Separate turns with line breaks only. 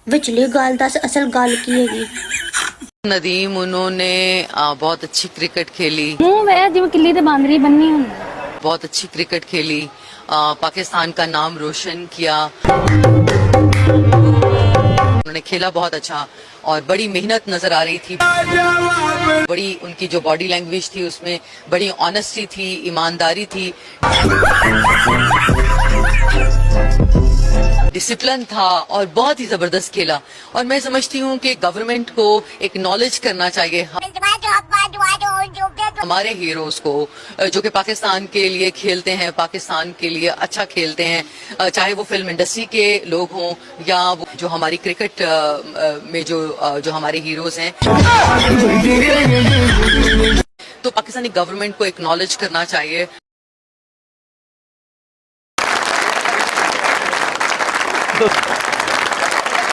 विचली गाल दस असल गाल की हैगी।
नदीम उन्होंने बहुत अच्छी क्रिकेट खेली,
जिवें किले ते बांदरी बन्नी हुंदी।
बहुत अच्छी क्रिकेट खेली, पाकिस्तान का नाम रोशन किया। उन्होंने खेला बहुत अच्छा और बड़ी मेहनत नजर आ रही थी। बड़ी उनकी जो बॉडी लैंग्वेज थी उसमें बड़ी ऑनेस्टी थी, ईमानदारी थी, डिसिप्लिन था और बहुत ही जबरदस्त खेला। और मैं समझती हूँ कि गवर्नमेंट को एक्नॉलेज करना चाहिए हमारे हीरोज को जो कि पाकिस्तान के लिए खेलते हैं, पाकिस्तान के लिए अच्छा खेलते हैं, चाहे वो फिल्म इंडस्ट्री के लोग हों या वो जो हमारी क्रिकेट में जो हमारे हीरोज हैं। तो पाकिस्तानी गवर्नमेंट को एक्नॉलेज करना चाहिए।